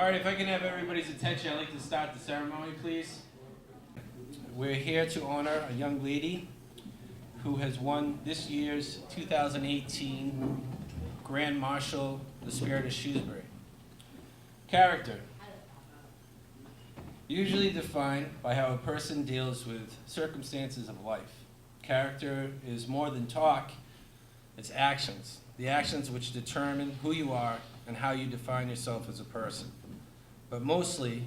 All right, if I can have everybody's attention, I'd like to start the ceremony, please. We're here to honor a young lady who has won this year's 2018 Grand Marshal, the Spirit of Shrewsbury. Character. Usually defined by how a person deals with circumstances of life. Character is more than talk, it's actions. The actions which determine who you are and how you define yourself as a person. But mostly,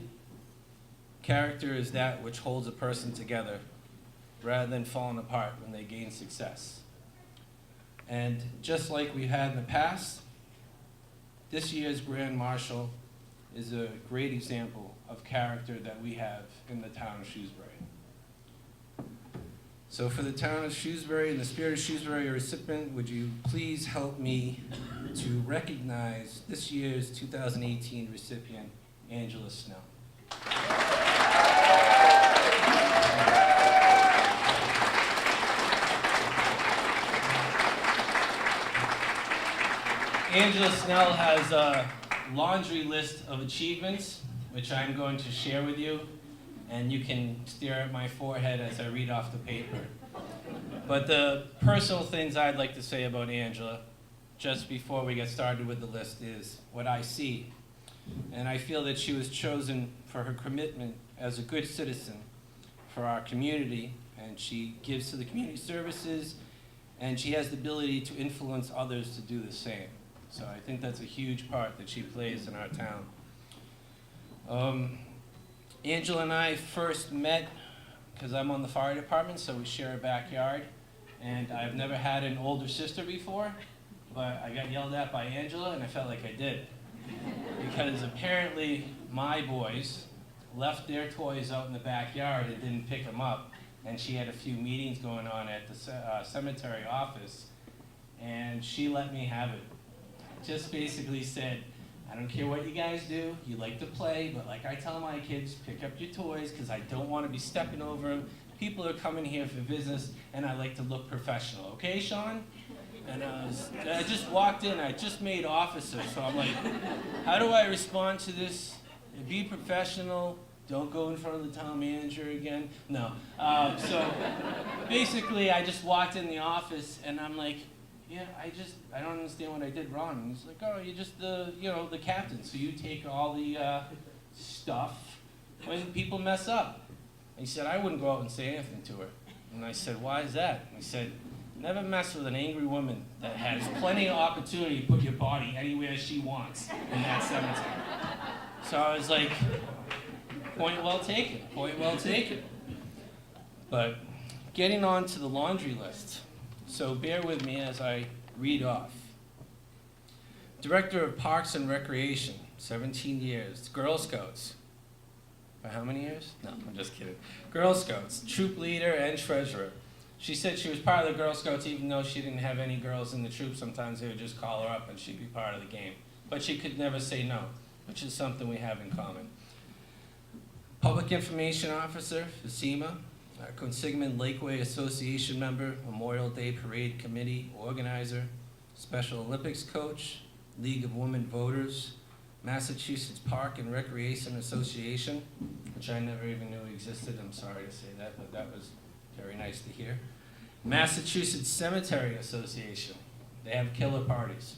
character is that which holds a person together rather than falling apart when they gain success. And just like we had in the past, this year's Grand Marshal is a great example of character that we have in the town of Shrewsbury. So for the town of Shrewsbury and the Spirit of Shrewsbury recipient, would you please help me to recognize this year's 2018 recipient, Angela Snell. Angela Snell has a laundry list of achievements, which I'm going to share with you, and you can stare at my forehead as I read off the paper. But the personal things I'd like to say about Angela, just before we get started with the list, is what I see. And I feel that she was chosen for her commitment as a good citizen for our community, and she gives to the community services, and she has the ability to influence others to do the same. So I think that's a huge part that she plays in our town. Angela and I first met because I'm on the fire department, so we share a backyard, and I've never had an older sister before, but I got yelled at by Angela, and I felt like I did. Because apparently my boys left their toys out in the backyard and didn't pick them up, and she had a few meetings going on at the cemetery office, and she let me have it. Just basically said, I don't care what you guys do, you like to play, but like I tell my kids, pick up your toys because I don't want to be stepping over them. People are coming here for business, and I like to look professional. Okay, Sean? And I just walked in, I just made officer, so I'm like, how do I respond to this? Be professional, don't go in front of the town manager again. No. So basically, I just walked in the office, and I'm like, yeah, I don't understand what I did wrong. And he's like, oh, you're just the captain, so you take all the stuff when people mess up. And he said, I wouldn't go out and say anything to her. And I said, why is that? And he said, never mess with an angry woman that has plenty of opportunity to put your body anywhere she wants in that cemetery. So I was like, point well taken, point well taken. But getting on to the laundry list. So bear with me as I read off. Director of Parks and Recreation, 17 years. Girl Scouts. For how many years? No, I'm just kidding. Girl Scouts, troop leader and treasurer. She said she was part of the Girl Scouts even though she didn't have any girls in the troop. Sometimes they would just call her up and she'd be part of the game. But she could never say no, which is something we have in common. Public Information Officer for SEMA, Consigman Lakeway Association member, Memorial Day Parade Committee organizer, Special Olympics coach, League of Women Voters, Massachusetts Park and Recreation Association, which I never even knew existed. I'm sorry to say that, but that was very nice to hear. Massachusetts Cemetery Association. They have killer parties.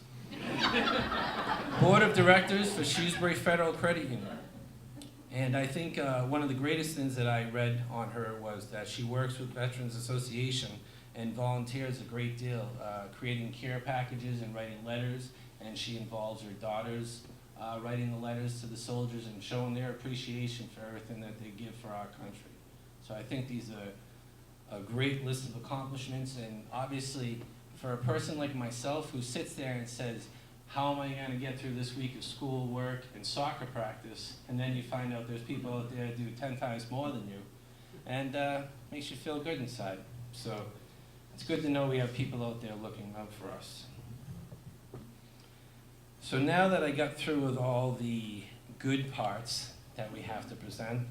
Board of Directors for Shrewsbury Federal Credit Union. And I think one of the greatest things that I read on her was that she works with Veterans Association and volunteers a great deal, creating care packages and writing letters, and she involves her daughters writing the letters to the soldiers and showing their appreciation for everything that they give for our country. So I think these are a great list of accomplishments, and obviously for a person like myself who sits there and says, how am I going to get through this week of school, work, and soccer practice? And then you find out there's people out there that do 10 times more than you. And makes you feel good inside. So it's good to know we have people out there looking out for us. So now that I got through with all the good parts that we have to present,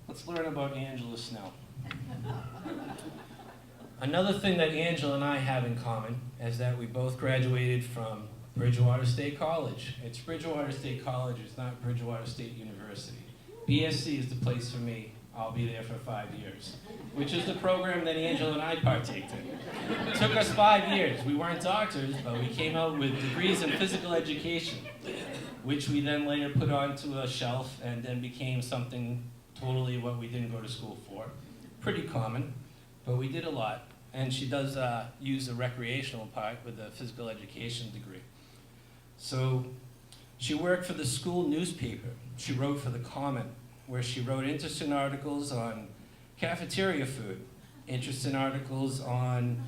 let's learn about Angela Snell. Another thing that Angela and I have in common is that we both graduated from Bridgewater State College. It's Bridgewater State College, it's not Bridgewater State University. BSc is the place for me. I'll be there for 5 years, which is the program that Angela and I partaked in. It took us 5 years. We weren't doctors, but we came out with degrees in physical education, which we then later put onto a shelf and then became something totally what we didn't go to school for. Pretty common, but we did a lot. And she does use the recreational part with a physical education degree. So she worked for the school newspaper. She wrote for the Comment, where she wrote interesting articles on cafeteria food, interesting articles on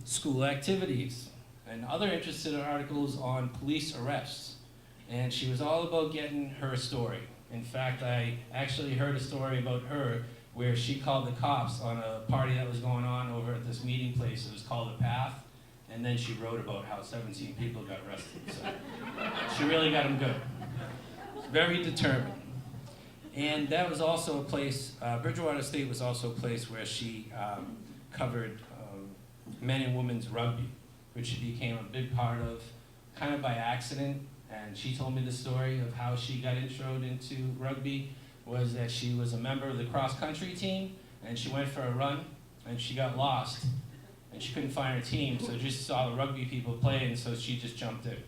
school activities, and other interesting articles on police arrests. And she was all about getting her story. In fact, I actually heard a story about her where she called the cops on a party that was going on over at this meeting place. It was called The Path. And then she wrote about how 17 people got arrested. So she really got them good. Very determined. And that was also a place, Bridgewater State was also a place where she covered men and women's rugby, which she became a big part of, kind of by accident. And she told me the story of how she got introed into rugby, was that she was a member of the cross-country team, and she went for a run, and she got lost, and she couldn't find her team, so just saw the rugby people play, and so she just jumped in.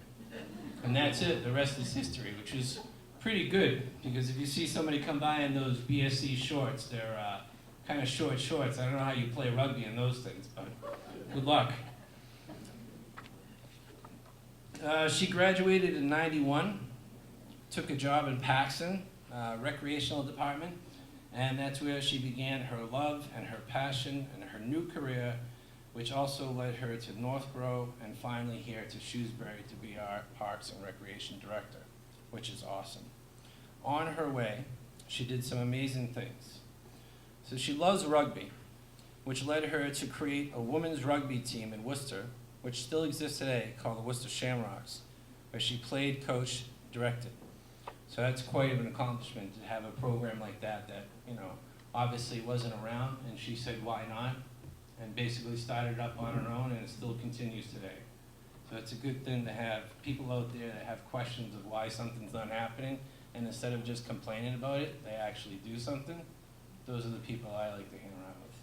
And that's it. The rest is history, which is pretty good, because if you see somebody come by in those BSc shorts, they're kind of short shorts. I don't know how you play rugby in those things, but good luck. She graduated in '91, took a job in Paxton, recreational department, and that's where she began her love and her passion and her new career, which also led her to Northborough and finally here to Shrewsbury to be our Parks and Recreation Director, which is awesome. On her way, she did some amazing things. So she loves rugby, which led her to create a women's rugby team in Worcester, which still exists today, called the Worcester Shamrocks, where she played, coached, directed. So that's quite an accomplishment to have a program like that that, obviously wasn't around, and she said, why not? And basically started up on her own, and it still continues today. So it's a good thing to have people out there that have questions of why something's not happening, and instead of just complaining about it, they actually do something. Those are the people I like to hang around with.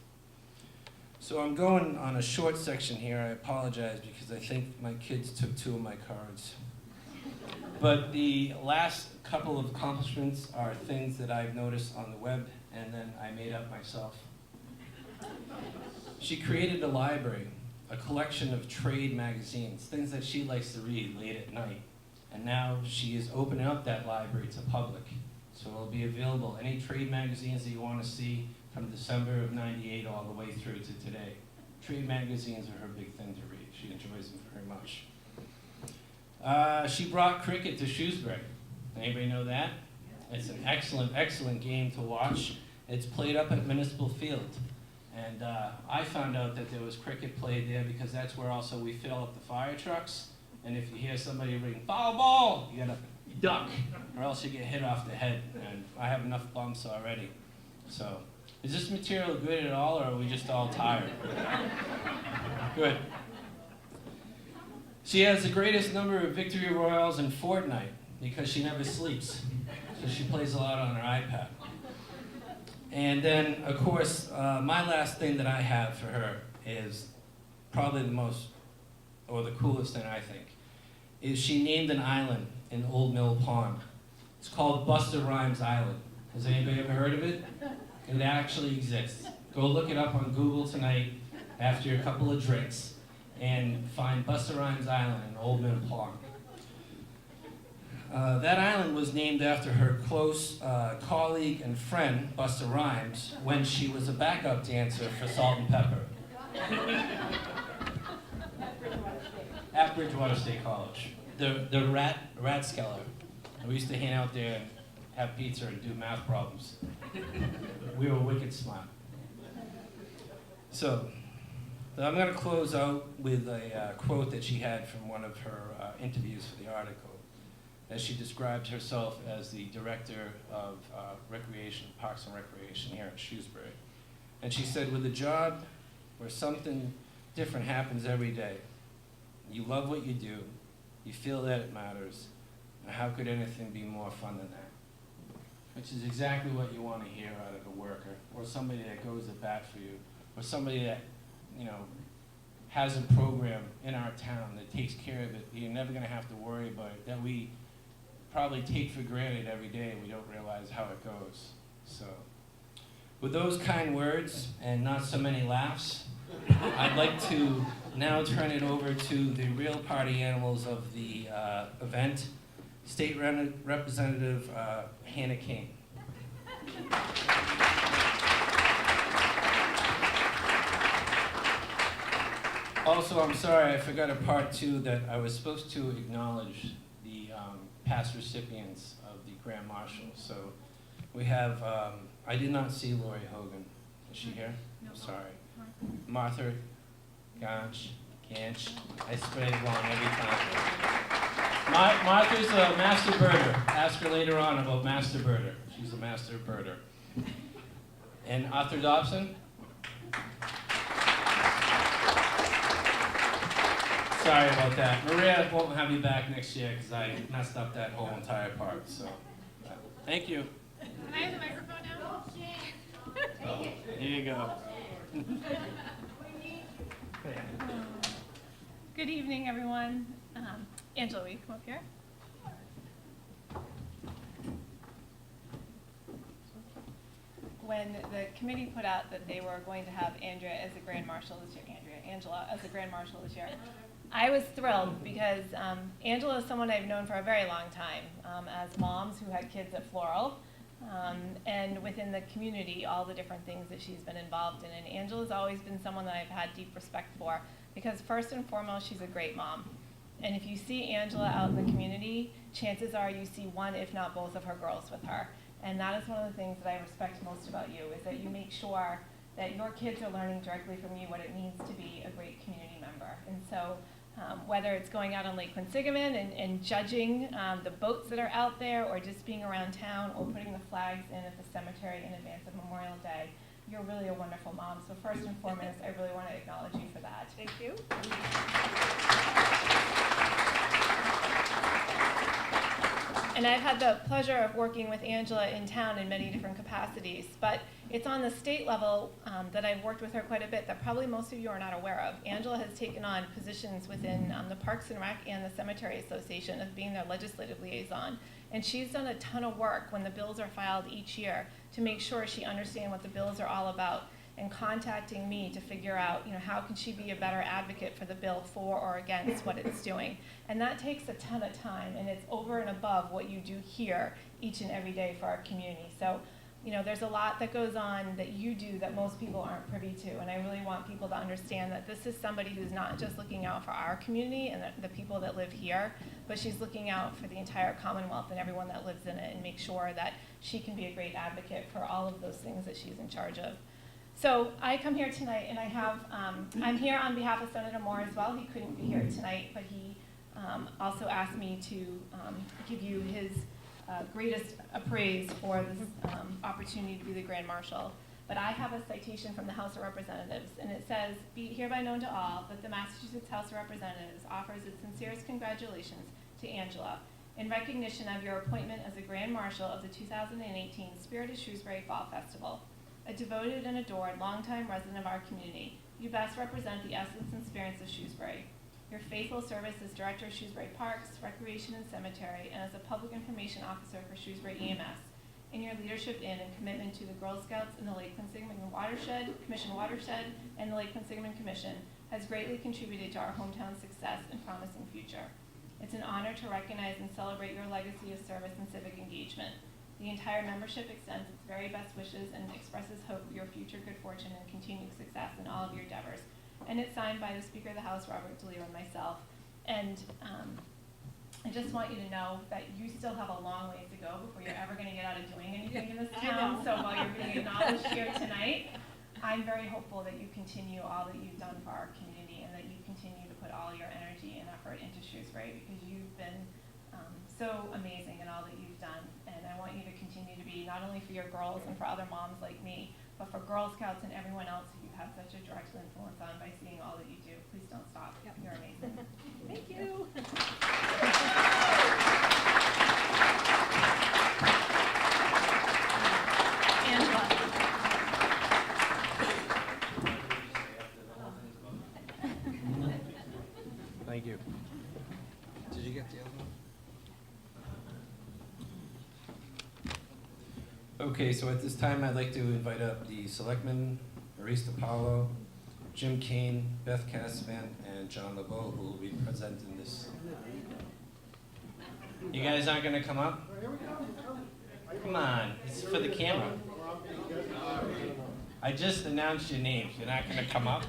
So I'm going on a short section here. I apologize because I think my kids took 2 of my cards. But the last couple of accomplishments are things that I've noticed on the web and then I made up myself. She created a library, a collection of trade magazines, things that she likes to read late at night. And now she is opening up that library to public. So it'll be available, any trade magazines that you want to see from December of '98 all the way through to today. Trade magazines are her big thing to read. She enjoys them very much. She brought cricket to Shrewsbury. Anybody know that? It's an excellent, excellent game to watch. It's played up at Municipal Field. And I found out that there was cricket played there because that's where also we fill up the fire trucks. And if you hear somebody ring, foul ball, you gotta duck, or else you get hit off the head. And I have enough bumps already. So, is this material good at all, or are we just all tired? Good. She has the greatest number of victory royals in Fortnite because she never sleeps. So she plays a lot on her iPad. And then, of course, my last thing that I have for her is probably the most, or the coolest thing I think, is she named an island in Old Mill Pond. It's called Buster Rhymes Island. Has anybody ever heard of it? It actually exists. Go look it up on Google tonight after a couple of drinks and find Buster Rhymes Island in Old Mill Pond. That island was named after her close colleague and friend, Buster Rhymes, when she was a backup dancer for Salt and Pepper. At Bridgewater State College. The Ratskeller. We used to hang out there and have pizza and do math problems. We were wicked smart. So, I'm going to close out with a quote that she had from one of her interviews for the article, as she described herself as the director of recreation, Parks and Recreation here at Shrewsbury. And she said, with a job where something different happens every day, You love what you do. You feel that it matters. And how could anything be more fun than that? Which is exactly what you want to hear out of a worker, or somebody that goes to bat for you, or somebody that, you know, has a program in our town that takes care of it. You're never going to have to worry about it, that we probably take for granted every day and we don't realize how it goes. So, with those kind words and not so many laughs, I'd like to now turn it over to the real party animals of the event, State Representative Hannah King. Also, I'm sorry, I forgot a part two that I was supposed to acknowledge the past recipients of the Grand Marshal. So we have, I did not see Lori Hogan. Is she here? No. I'm sorry. Martha Ganch. I spell it wrong every time. Martha's a master birder. Ask her later on about master birder. She's a master birder. And Arthur Dobson. Sorry about that. Maria won't have me back next year because I messed up that whole entire part. So, thank you. Can I have the microphone now? Here you go. Good evening, everyone. Angela, will you come up here? When the committee put out that they were going to have Angela as a Grand Marshal this year, Angela as a Grand Marshal this year, I was thrilled because Angela is someone I've known for a very long time, as moms who had kids at Floral, and within the community, all the different things that she's been involved in. And Angela's always been someone that I've had deep respect for because first and foremost, she's a great mom. And if you see Angela out in the community, chances are you see one, if not both, of her girls with her. And that is one of the things that I respect most about you, is that you make sure that your kids are learning directly from you what it means to be a great community member. And so whether it's going out on Lake Quinsigamon and judging the boats that are out there, or just being around town, or putting the flags in at the cemetery in advance of Memorial Day, you're really a wonderful mom. So first and foremost, I really want to acknowledge you for that. Thank you. And I've had the pleasure of working with Angela in town in many different capacities, but it's on the state level that I've worked with her quite a bit that probably most of you are not aware of. Angela has taken on positions within the Parks and Rec and the Cemetery Association as being their legislative liaison. And she's done a ton of work when the bills are filed each year to make sure she understands what the bills are all about, and contacting me to figure out, how can she be a better advocate for the bill for or against what it's doing. And that takes a ton of time, and it's over and above what you do here each and every day for our community. So, there's a lot that goes on that you do that most people aren't privy to, and I really want people to understand that this is somebody who's not just looking out for our community and the people that live here, but she's looking out for the entire Commonwealth and everyone that lives in it, and make sure that she can be a great advocate for all of those things that she's in charge of. So I come here tonight, and I have, I'm here on behalf of Senator Moore as well. He couldn't be here tonight, but he also asked me to give you his greatest praise for this opportunity to be the Grand Marshal. But I have a citation from the House of Representatives, and it says, "Be it hereby known to all that the Massachusetts House of Representatives offers its sincerest congratulations to Angela in recognition of your appointment as the Grand Marshal of the 2018 Spirit of Shrewsbury Fall Festival. A devoted and adored longtime resident of our community, you best represent the essence and spirits of Shrewsbury. Your faithful service as Director of Shrewsbury Parks, Recreation and Cemetery, and as a Public Information Officer for Shrewsbury EMS, in your leadership in and commitment to the Girl Scouts in the Lake Quinsigamon Watershed, and the Lake Quinsigamon Commission has greatly contributed to our hometown's success and promising future. It's an honor to recognize and celebrate your legacy of service and civic engagement. The entire membership extends its very best wishes and expresses hope for your future good fortune and continued success in all of your endeavors." And it's signed by the Speaker of the House, Robert DeLeo, and myself. And I just want you to know that you still have a long ways to go before you're ever going to get out of doing anything in this town. So while you're being acknowledged here tonight, I'm very hopeful that you continue all that you've done for our community, and that you continue to put all your energy and effort into Shrewsbury, because you've been so amazing in all that you've done. And I want you to continue to be, not only for your girls and for other moms like me, but for Girl Scouts and everyone else who you have such a direct influence on by seeing all that you do. Please don't stop. Yep. You're amazing. Thank you. Angela. Thank you. Did you get the other one? Okay, so at this time, I'd like to invite up the Selectmen, Maurice DiPaolo, Jim Kane, Beth Cassavant, and John LeBeau, who will be presenting this. You guys aren't going to come up? Come on, it's for the camera. I just announced your names. You're not going to come up?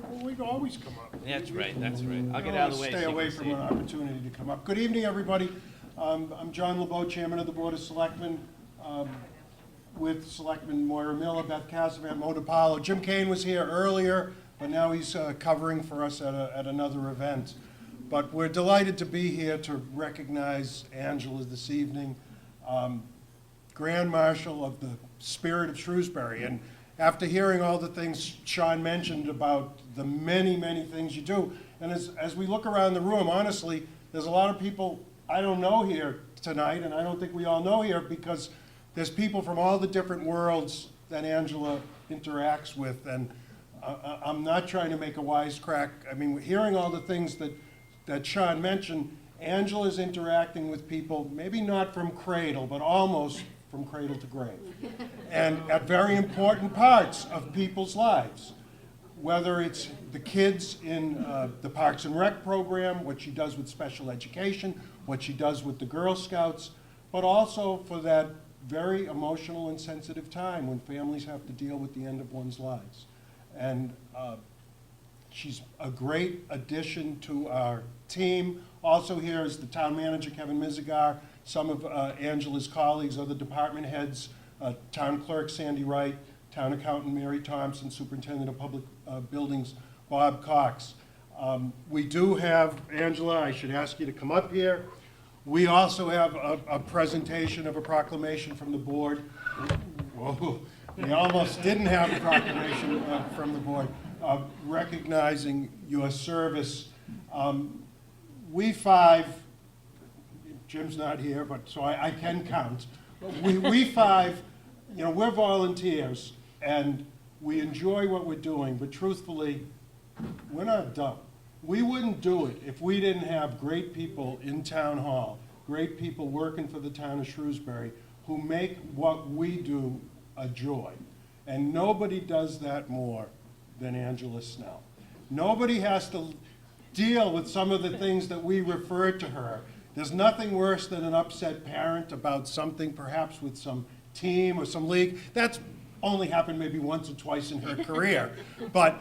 We can always come up. That's right, that's right. I'll get out of the way. Stay away from an opportunity to come up. Good evening, everybody. I'm John LeBeau, Chairman of the Board of Selectmen, with Selectmen Moira Miller, Beth Cassavant, Mo DiPaolo. Jim Kane was here earlier, but now he's covering for us at another event. But we're delighted to be here to recognize Angela this evening, Grand Marshal of the Spirit of Shrewsbury. And after hearing all the things Sean mentioned about the many, many things you do, and as we look around the room, honestly, there's a lot of people I don't know here tonight, and I don't think we all know here, because there's people from all the different worlds that Angela interacts with, and I'm not trying to make a wisecrack. I mean, hearing all the things that Sean mentioned, Angela's interacting with people, maybe not from cradle, but almost from cradle to grave, and at very important parts of people's lives, whether it's the kids in the Parks and Rec program, what she does with special education, what she does with the Girl Scouts, but also for that very emotional and sensitive time when families have to deal with the end of one's lives. And she's a great addition to our team. Also here is the town manager, Kevin Mizigar, some of Angela's colleagues, other department heads, town clerk Sandy Wright, town accountant Mary Thompson, superintendent of public buildings Bob Cox. We do have, Angela, I should ask you to come up here. We also have a presentation of a proclamation from the board. Whoa, we almost didn't have a proclamation from the board recognizing your service. We five, Jim's not here, but so I can count. We five, you know, we're volunteers and we enjoy what we're doing, but truthfully, we're not dumb. We wouldn't do it if we didn't have great people in town hall, great people working for the town of Shrewsbury who make what we do a joy. And nobody does that more than Angela Snell. Nobody has to deal with some of the things that we refer to her. There's nothing worse than an upset parent about something, perhaps with some team or some league. That's only happened maybe once or twice in her career. But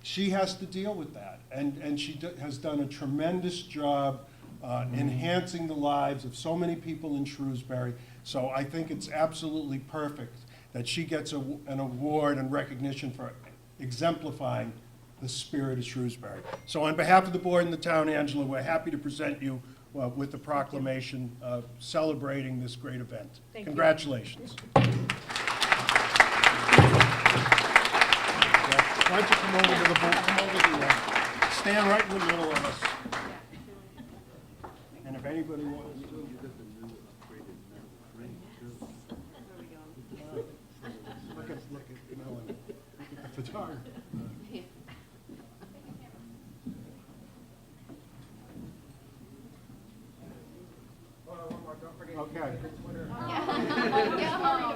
she has to deal with that. And she has done a tremendous job enhancing the lives of so many people in Shrewsbury. So I think it's absolutely perfect that she gets an award and recognition for exemplifying the spirit of Shrewsbury. So on behalf of the board and the town, Angela, we're happy to present you with the proclamation celebrating this great event. Thank Congratulations. Why don't you come over to the board, come over here, stand right in the middle of us. And if anybody wants to. Look at Melanie, the photographer. Okay.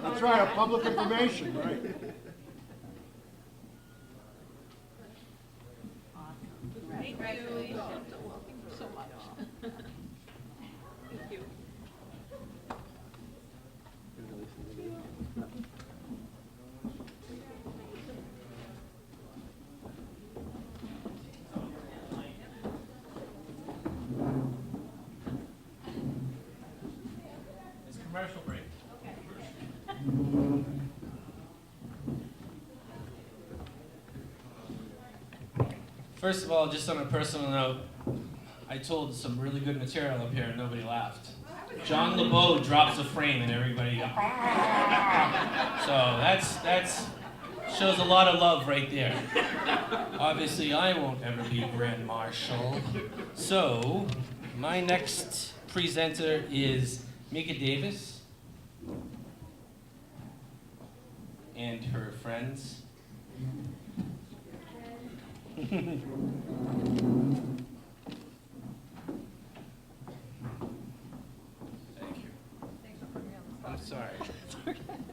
That's right, public information, right? Congratulations. Thank you so much. Thank you. It's commercial break. First of all, just on a personal note, I told some really good material up here and nobody laughed. John LeBeau drops a frame and everybody. So Shows a lot of love right there. Obviously, I won't ever be Grand Marshal. So, my next presenter is Mika Davis and her friends. Thank you. I'm sorry.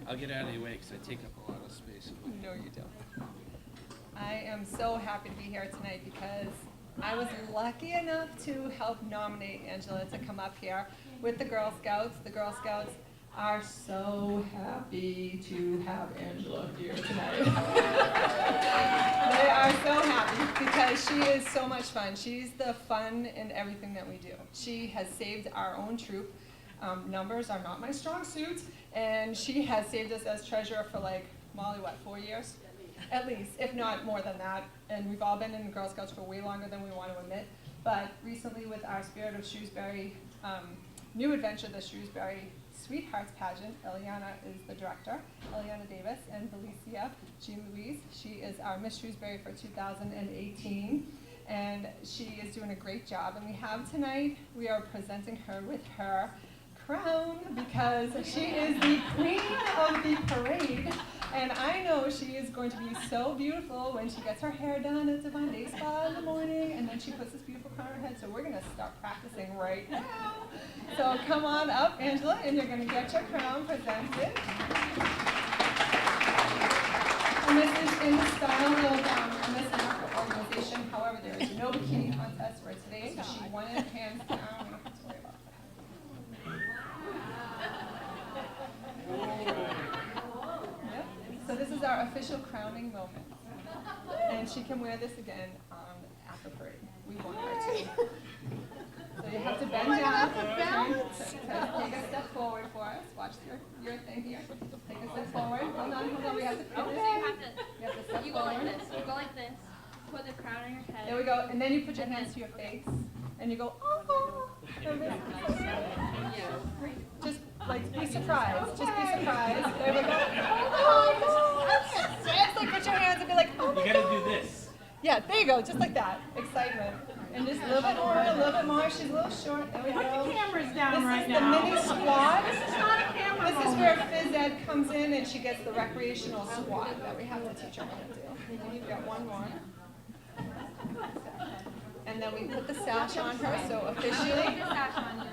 I'll get out of your way because I take up a lot of space. No, you don't. I am so happy to be here tonight because I was lucky enough to help nominate Angela to come up here with the Girl Scouts. The Girl Scouts are so happy to have Angela here tonight. They are so happy because she is so much fun. She's the fun in everything that we do. She has saved our own troop. Numbers are not my strong suit, and she has saved us as treasurer for like, Molly, what, 4 years? At least, if not more than that. And we've all been in the Girl Scouts for way longer than we want to admit. But recently with our Spirit of Shrewsbury new adventure, the Shrewsbury Sweethearts Pageant, Eliana is the director, Eliana Davis, and Felicia Jean-Louise. She is our Miss Shrewsbury for 2018. And she is doing a great job. And we have tonight, we are presenting her with her crown because she is the queen of the parade. And I know she is going to be so beautiful when she gets her hair done at Divine Day Spa in the morning, and then she puts this beautiful crown on her head. So we're going to start practicing right now. So come on up, Angela, and you're going to get your crown presented. And this is in the style of a Miss America organization. However, there is no bikini contest for today, so she won it hands down. We don't have to worry about that. Yep. So this is our official crowning moment. And she can wear this again at the parade. We want her to. So you have to bend down. Take a step forward for us. Watch your thing here. Take a step forward. Hold on. We have to pin this. You have to step You go forward. like this. You go like this. Put the crown on your head. There we go. And then you put your hands to your face. And you go, oh. Just like be surprised. Just be surprised. There we go. Oh. Just like put your hands and be like, oh. You gotta do this. Yeah, there you go. Just like that. Excitement. And just a little bit more, a little bit more. She's a little short. There we go. Put the cameras down right This is now. the mini squat. This is not a camera This is moment. where phys ed comes in and she gets the recreational squat that we have to teach her how to do. You've got one more. And then we put the sash on her, so officially,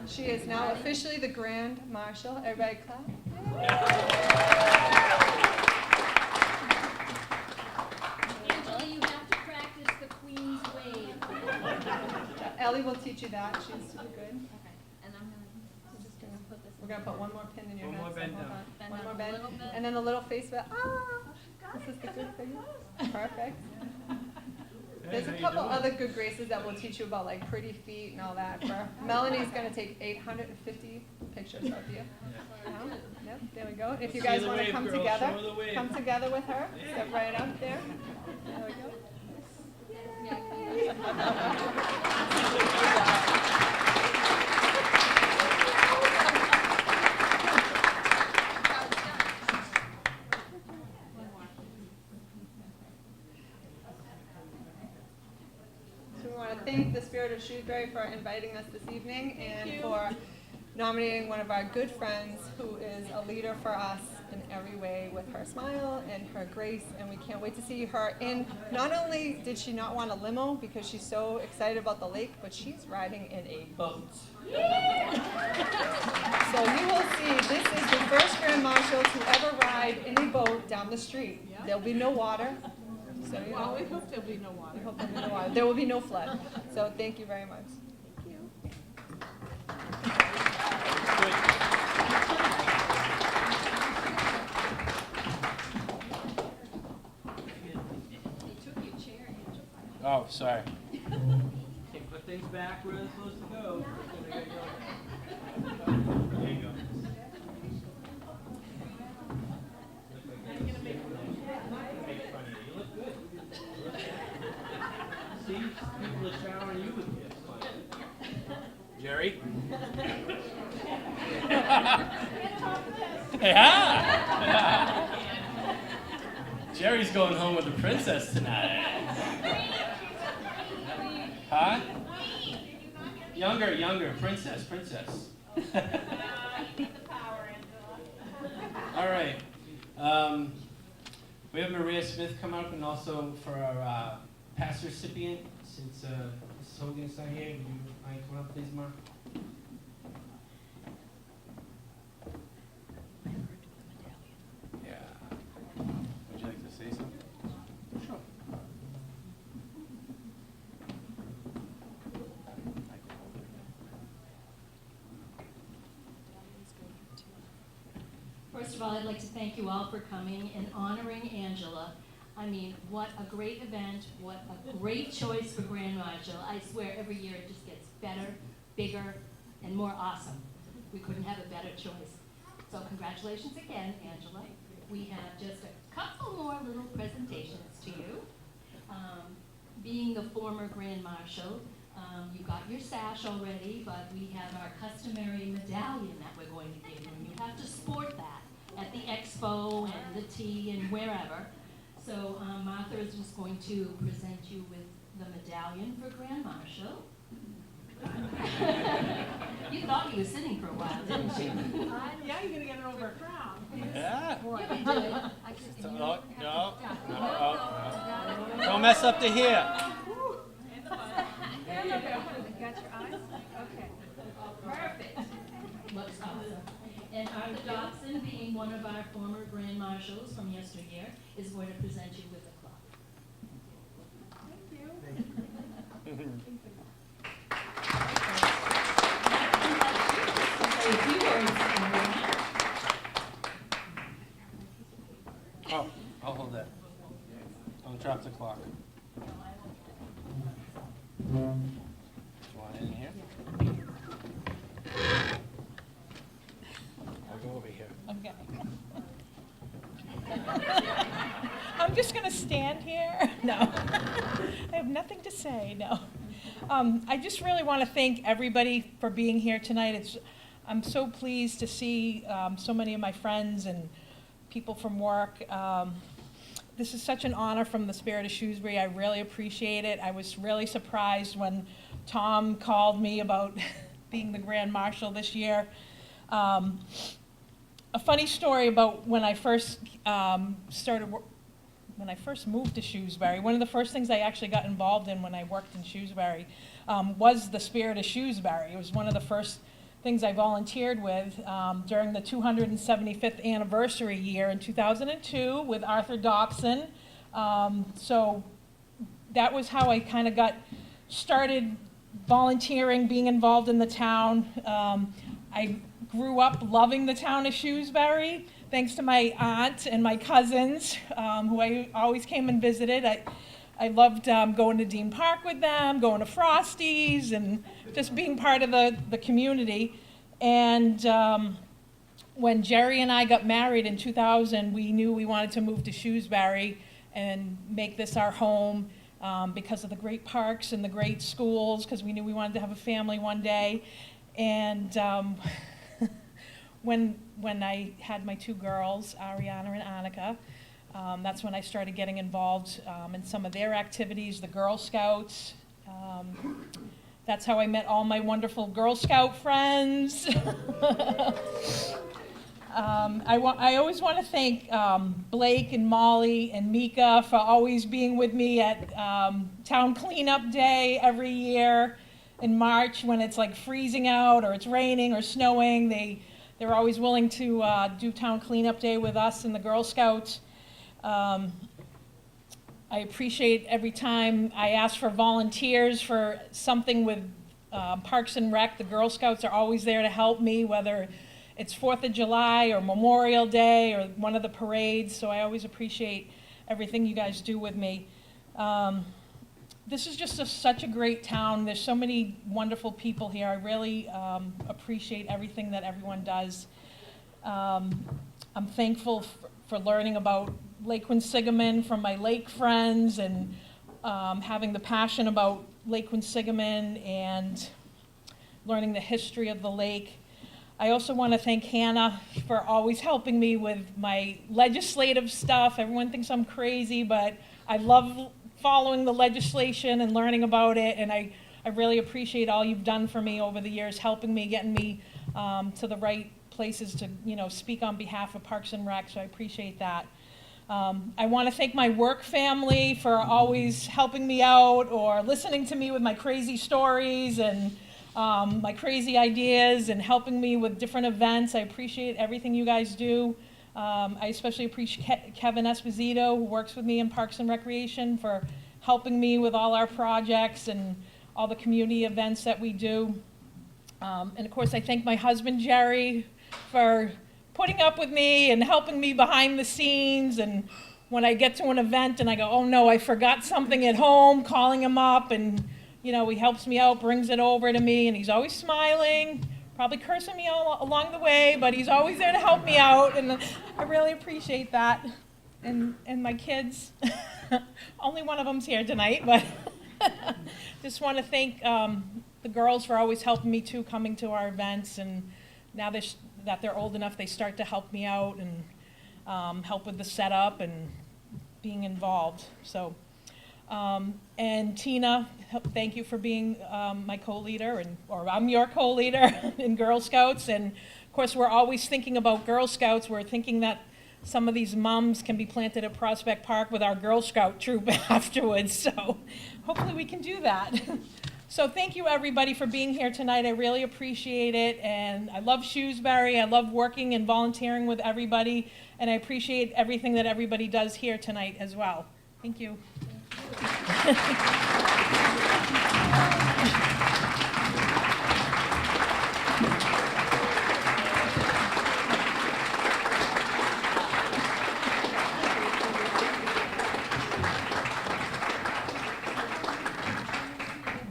she is now officially the Grand Marshal. Everybody clap. Angela, you have to practice the Queen's wave. Ellie will teach you that. She's super good. Okay. And I'm gonna put this. We're going to put one more pin in your One head. more so bend hold down. on. Bend One down more a bend. little bit. And then the little face, this is the good thing. Perfect. There's a couple other good graces that will teach you about like pretty feet and all that. Melanie's going to take 850 pictures of you. Yep, there we go. If you guys want to come together, come together with her. Step right up there. There we go. So we want to thank the Spirit of Shrewsbury for inviting us this evening and for nominating one of our good friends who is a leader for us in every way with her smile and her grace, and we can't wait to see her in. Not only did she not want a limo because she's so excited about the lake, but she's riding in a boat. So you will see this is the first Grand Marshal to ever ride in a boat down the street. There'll be no water. So you Well, know, we hope there'll be no water. we hope there'll be no water. There will be no flood. So thank you very much. Oh, sorry. Okay, put things back where they're supposed to go. There you go. Make fun of you. You look good. See, people are showering you with gifts. Jerry? Yeah! Jerry's going home with the princess tonight. Huh? Younger, princess. All right. We have Maria Smith come up, and also for our past recipient, since Mrs. Hogan's not here, would you mind coming up, please, Mark? Yeah. Would you like to say something? Sure. First of all, I'd like to thank you all for coming and honoring Angela. I mean, what a great event, what a great choice for Grand Marshal. I swear every year it just gets better, bigger, and more awesome. We couldn't have a better choice. So congratulations again, Angela. We have just a couple more little presentations to you. Being the former Grand Marshal, you got your sash already, but we have our customary medallion that we're going to give you, and you have to sport that at the expo and the tea and wherever. So Martha is just going to present you with the medallion for Grand Marshal. You thought you were sitting for a while, didn't you? Yeah, you're gonna get it over a crown. Yeah. You can do it. No. Don't mess up the hair. Got your eyes? Okay. Perfect. Looks awesome. And Arthur Dobson, being one of our former Grand Marshals from yesteryear, is going to present you with a clock. Say a few words, Andrea. Oh, I'll hold that. Don't drop the clock. Do you want it in here? I'll go over here. Okay. I'm just gonna stand here. No. I have nothing to say, no. I just really want to thank everybody for being here tonight. I'm so pleased to see so many of my friends and people from work. This is such an honor from the Spirit of Shrewsbury. I really appreciate it. I was really surprised when Tom called me about being the Grand Marshal this year. A funny story about when I first when I first moved to Shrewsbury, one of the first things I actually got involved in when I worked in Shrewsbury was the Spirit of Shrewsbury. It was one of the first things I volunteered with during the 275th anniversary year in 2002 with Arthur Dobson. So that was how I kind of got started volunteering, being involved in the town. I grew up loving the town of Shrewsbury, thanks to my aunt and my cousins, who I always came and visited. I loved going to Dean Park with them, going to Frosty's, and just being part of the community. And when Jerry and I got married in 2000, we knew we wanted to move to Shrewsbury and make this our home because of the great parks and the great schools, because we knew we wanted to have a family one day. And when I had my two girls, Ariana and Annika, that's when I started getting involved in some of their activities, the Girl Scouts. That's how I met all my wonderful Girl Scout friends. I always want to thank Blake and Molly and Mika for always being with me at Town Cleanup Day every year in March when it's like freezing out or it's raining or snowing. They're always willing to do Town Cleanup Day with us and the Girl Scouts. I appreciate every time I ask for volunteers for something with Parks and Rec. The Girl Scouts are always there to help me, whether it's 4th of July or Memorial Day or one of the parades. So I always appreciate everything you guys do with me. This is just such a great town. There's so many wonderful people here. I really appreciate everything that everyone does. I'm thankful for learning about Lake Quinsigamon from my lake friends and having the passion about Lake Quinsigamon and learning the history of the lake. I also want to thank Hannah for always helping me with my legislative stuff. Everyone thinks I'm crazy, but I love following the legislation and learning about it, and I really appreciate all you've done for me over the years, helping me, getting me to the right places to, speak on behalf of Parks and Rec, so I appreciate that. I want to thank my work family for always helping me out or listening to me with my crazy stories and my crazy ideas and helping me with different events. I appreciate everything you guys do. I especially appreciate Kevin Esposito, who works with me in Parks and Recreation, for helping me with all our projects and all the community events that we do. And of course, I thank my husband, Jerry, for putting up with me and helping me behind the scenes. And when I get to an event and I go, oh no, I forgot something at home, calling him up, and he helps me out, brings it over to me, and he's always smiling, probably cursing me all along the way, but he's always there to help me out, and I really appreciate that. And my kids, only one of them's here tonight, but just want to thank the girls for always helping me too, coming to our events, and now that they're old enough, they start to help me out and help with the setup and being involved. So, and Tina, thank you for being my co-leader, or I'm your co-leader in Girl Scouts. And of course, we're always thinking about Girl Scouts. We're thinking that some of these mums can be planted at Prospect Park with our Girl Scout troop afterwards. So hopefully we can do that. So thank you, everybody, for being here tonight. I really appreciate it, and I love Shrewsbury. I love working and volunteering with everybody, and I appreciate everything that everybody does here tonight as well. Thank you.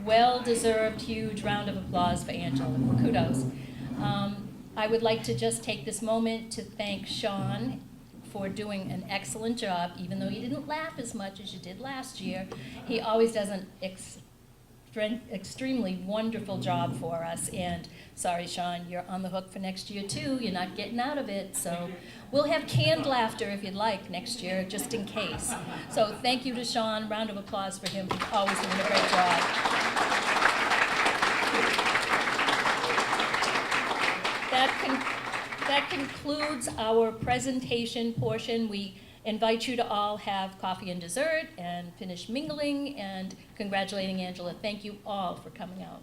Well-deserved huge round of applause for Angela. Kudos. I would like to just take this moment to thank Sean for doing an excellent job, even though you didn't laugh as much as you did last year. He always does an extremely wonderful job for us, and sorry, Sean, you're on the hook for next year too. You're not getting out of it, so we'll have canned laughter if you'd like next year, just in case. So thank you to Sean. Round of applause for him. He's always doing a great job. That concludes our presentation portion. We invite you to all have coffee and dessert and finish mingling and congratulating Angela. Thank you all for coming out.